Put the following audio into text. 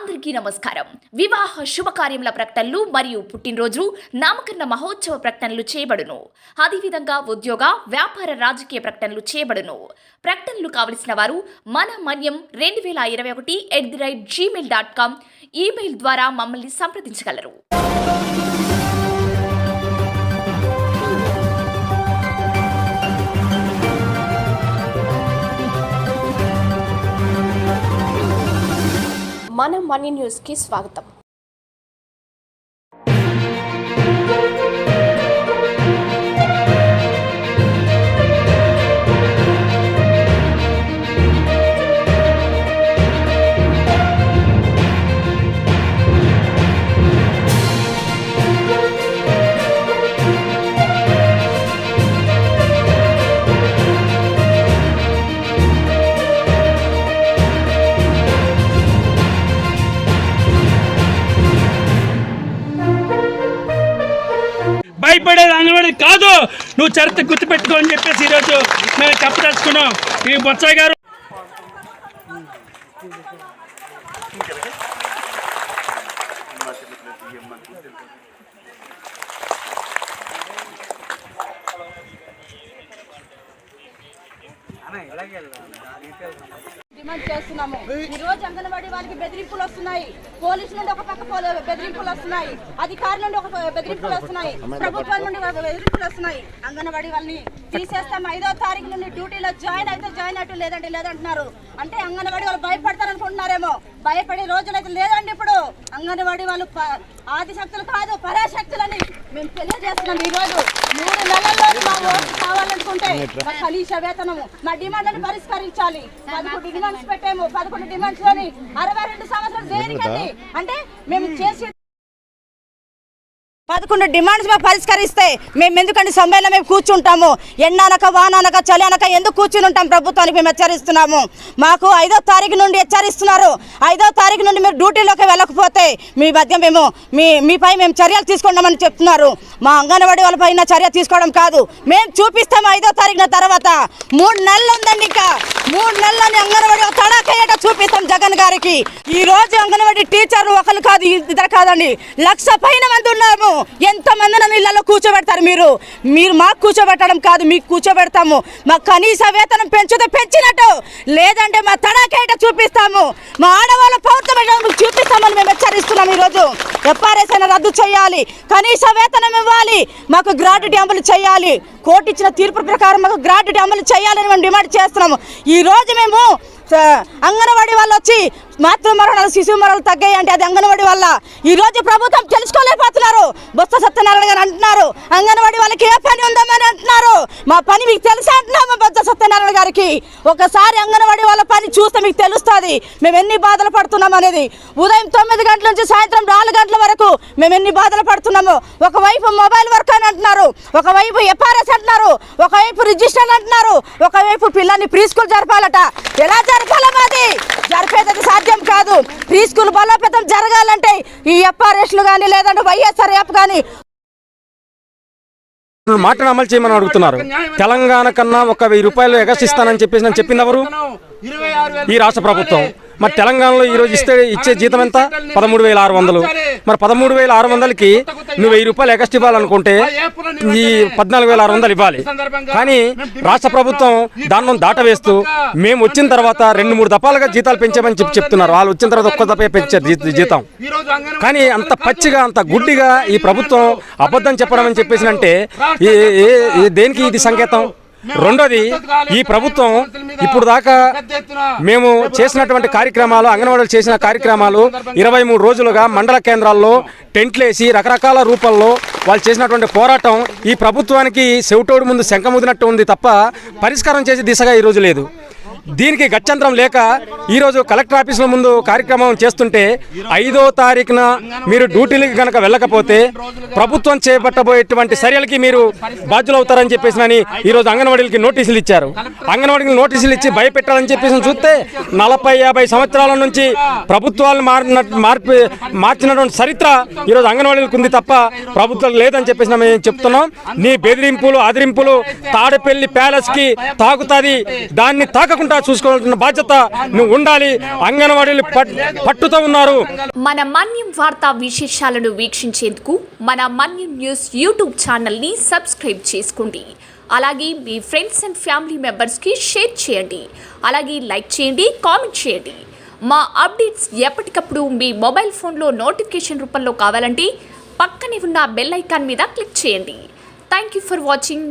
అందరికీ నమస్కారం. వివాహ శుభకార్యముల ప్రకటనలు మరియు పుట్టినరోజు నామకరణ మహోత్సవ ప్రకటనలు చేయబడును. అదేవిధంగా ఉద్యోగ వ్యాపార రాజకీయ ప్రకటనలు చేయబడును. ప్రకటనలు కావలసిన వారు మన మన్యం 2021@gmail.com ఈమెయిల్ ద్వారా మమ్మల్ని సంప్రదించగలరు. మనం మనీ న్యూస్కి స్వాగతం. భయపడేది అంగన్వాడీ కాదు, నువ్వు చరిత్ర గుర్తుపెట్టుకో అని చెప్పేసి ఈరోజు మేము చెప్పదలుచుకున్నాం. ఈ బొత్స గారు డిమాండ్ చేస్తున్నాము. ఈ రోజు అంగన్వాడీ వాళ్ళకి బెదిరింపులు వస్తున్నాయి. పోలీసు నుండి ఒక పక్క బెదిరింపులు వస్తున్నాయి, అధికారుల నుండి ఒక బెదిరింపులు వస్తున్నాయి, ప్రభుత్వం నుండి బెదిరింపులు వస్తున్నాయి. అంగన్వాడీ వాళ్ళని తీసేస్తాం, 5వ తారీఖు నుండి డ్యూటీలో జాయిన్ అయితే జాయిన్ అయితే లేదంటే లేదంటున్నారు. అంటే అంగన్వాడీ వాళ్ళు భయపడతారు అనుకుంటున్నారేమో. భయపడే రోజులైతే లేదండి. ఇప్పుడు అంగన్వాడీ వాళ్ళు ఆదిశక్తులు కాదు, పరాశక్తులని మేము తెలియజేస్తున్నాం. ఈ రోజు 3 నెలల్లో మా ఓటు కావాలనుకుంటే మా కనీస వేతనము, మా డిమాండ్లను పరిష్కరించాలి. 11 డిమాండ్స్ పెట్టాము. 11 డిమాండ్స్ లోని 62 సంవత్సరాలు దేనికండి? అంటే మేము చేసి 11 డిమాండ్స్ మేము పరిష్కరిస్తే మేము ఎందుకంటే సమ్మెలో మేము కూర్చుంటాము. ఎండనక వాననక చలి అనక ఎందుకు కూర్చుని ఉంటాం? ప్రభుత్వానికి మేము హెచ్చరిస్తున్నాము. మాకు 5వ తారీఖు నుండి హెచ్చరిస్తున్నారు. 5వ తారీఖు నుండి మీరు డ్యూటీలోకి వెళ్ళకపోతే మీ మధ్య మేము మీపై మేము చర్యలు తీసుకుంటామని చెప్తున్నారు. మా అంగన్వాడీ వాళ్ళపైన చర్య తీసుకోవడం కాదు, మేము చూపిస్తాము. 5వ తారీఖున తర్వాత 3 నెలలు ఉందండి. ఇంకా 3 నెలలని అంగన్వాడీ తడాకయ్యేట చూపిస్తాం జగన్ గారికి. ఈ రోజు అంగన్వాడీ టీచర్లు ఒకరు కాదు, ఇద్దరు కాదండి, 1,00,000 పైన మంది ఉన్నాము. ఎంతమంది నన్ను ఇళ్లలో కూర్చోబెడతారు? మీరు మాకు కూర్చోబెట్టడం కాదు, మీకు కూర్చోబెడతాము. మా కనీస వేతనం పెంచితే పెంచినట్టు, లేదంటే మా తడాకేట చూపిస్తాము. మా ఆడవాళ్ళ పౌర్ణమి చూపిస్తామని మేము హెచ్చరిస్తున్నాము. ఈరోజు ఎఫ్ఆర్ఎస్ అయినా రద్దు చేయాలి, కనీస వేతనం ఇవ్వాలి, మాకు గ్రాట్యుటీ అమలు చేయాలి. కోర్టు ఇచ్చిన తీర్పు ప్రకారం మాకు గ్రాట్యుటీ అమలు చేయాలని మేము డిమాండ్ చేస్తున్నాము. ఈ రోజు మేము అంగన్వాడీ వాళ్ళు వచ్చి మాతృ మరణాలు, శిశు మరణాలు తగ్గాయి అంటే అది అంగన్వాడీ వల్ల. ఈ రోజు ప్రభుత్వం తెలుసుకోలేకపోతున్నారు. బొత్స సత్యనారాయణ గారు అంటున్నారు అంగన్వాడీ వాళ్ళకి ఏ పని ఉందామని అంటున్నారు. మా పని మీకు తెలుసా అంటున్నాము బొత్స సత్యనారాయణ గారికి. ఒకసారి అంగన్వాడీ వాళ్ళ పని చూస్తే మీకు తెలుస్తుంది మేము ఎన్ని బాధలు పడుతున్నాం అనేది. ఉదయం 9 గంటల నుంచి సాయంత్రం 4 గంటల వరకు మేము ఎన్ని బాధలు పడుతున్నాము. ఒకవైపు మొబైల్ వర్క్ అని అంటున్నారు, ఒకవైపు ఎఫ్ఆర్ఎస్ అంటున్నారు, ఒకవైపు రిజిస్టర్ అంటున్నారు, ఒకవైపు పిల్లల్ని ప్రీ స్కూల్ జరపాలట. ఎలా జరపాలా? మాది జరిపేది సాధ్యం కాదు. ప్రీ స్కూల్ బలోపేతం జరగాలంటే ఈ ఎఫ్ఆర్ఎస్లు కానీ లేదంటే వైఎస్ఆర్ యాప్ కానీ మాటను అమలు చేయమని అడుగుతున్నారు. తెలంగాణ కన్నా 1,000 రూపాయలు ఎగసిస్తానని చెప్పేసి నేను చెప్పింది ఎవరు? ఈ రాష్ట్ర ప్రభుత్వం. మరి తెలంగాణలో ఈరోజు ఇచ్చే జీతం ఎంత? 13,600. మరి 13,600కి నువ్వు 1,000 రూపాయలు ఎగస్ట్ ఇవ్వాలనుకుంటే ఈ 14,600 ఇవ్వాలి. కానీ రాష్ట్ర ప్రభుత్వం దాన్ని దాటవేస్తూ మేము వచ్చిన తర్వాత 2-3 దఫాలుగా జీతాలు పెంచామని చెప్తున్నారు. వాళ్ళు వచ్చిన తర్వాత ఒక్క దఫే పెంచారు జీతం. కానీ అంత పచ్చిగా, అంత గుడ్డిగా ఈ ప్రభుత్వం అబద్ధం చెప్పడం అని చెప్పేసి అంటే దేనికి ఇది సంకేతం? రెండోది, ఈ ప్రభుత్వం ఇప్పుడు దాకా మేము చేసినటువంటి కార్యక్రమాలు, అంగన్వాడీలు చేసిన కార్యక్రమాలు 23 రోజులుగా మండల కేంద్రాల్లో టెంట్లేసి రకరకాల రూపంలో వాళ్ళు చేసినటువంటి పోరాటం ఈ ప్రభుత్వానికి చెవిటోడు ముందు శంఖముదినట్టు ఉంది తప్ప పరిష్కారం చేసే దిశగా ఈరోజు లేదు. దీనికి గత్యంతరం లేక ఈరోజు కలెక్టర్ ఆఫీసుల ముందు కార్యక్రమం చేస్తుంటే 5వ తారీఖున మీరు డ్యూటీలకి కనుక వెళ్ళకపోతే ప్రభుత్వం చేపట్టబోయేటువంటి చర్యలకి మీరు బాధ్యులవుతారని చెప్పేసి ఈరోజు అంగన్వాడీలకి నోటీసులు ఇచ్చారు. అంగన్వాడీకి నోటీసులు ఇచ్చి భయపెట్టాలని చెప్పేసి చూస్తే 40-50 సంవత్సరాల నుంచి ప్రభుత్వాలు మార్చినటువంటి చరిత్ర ఈరోజు అంగన్వాడీలకు ఉంది తప్ప ప్రభుత్వం లేదని చెప్పేసి మేము చెప్తున్నాం. నీ బెదిరింపులు, అదిరింపులు తాడేపల్లి ప్యాలెస్కి తాకుతుంది, దాన్ని తాకకుండా చూసుకోవాల్సిన బాధ్యత నువ్వు ఉండాలి. అంగన్వాడీలు పట్టుతో ఉన్నారు. మన మన్యం వార్తా విశేషాలను వీక్షించేందుకు మన మన్యం న్యూస్ యూట్యూబ్ ఛానల్ని సబ్స్క్రైబ్ చేసుకోండి. అలాగే మీ ఫ్రెండ్స్ అండ్ ఫ్యామిలీ మెంబర్స్కి షేర్ చేయండి. అలాగే లైక్ చేయండి, కామెంట్ చేయండి. మా అప్డేట్స్ ఎప్పటికప్పుడు మీ మొబైల్ ఫోన్లో నోటిఫికేషన్ రూపంలో కావాలంటే పక్కనే ఉన్న బెల్ ఐకాన్ మీద క్లిక్ చేయండి. Thank you for watching.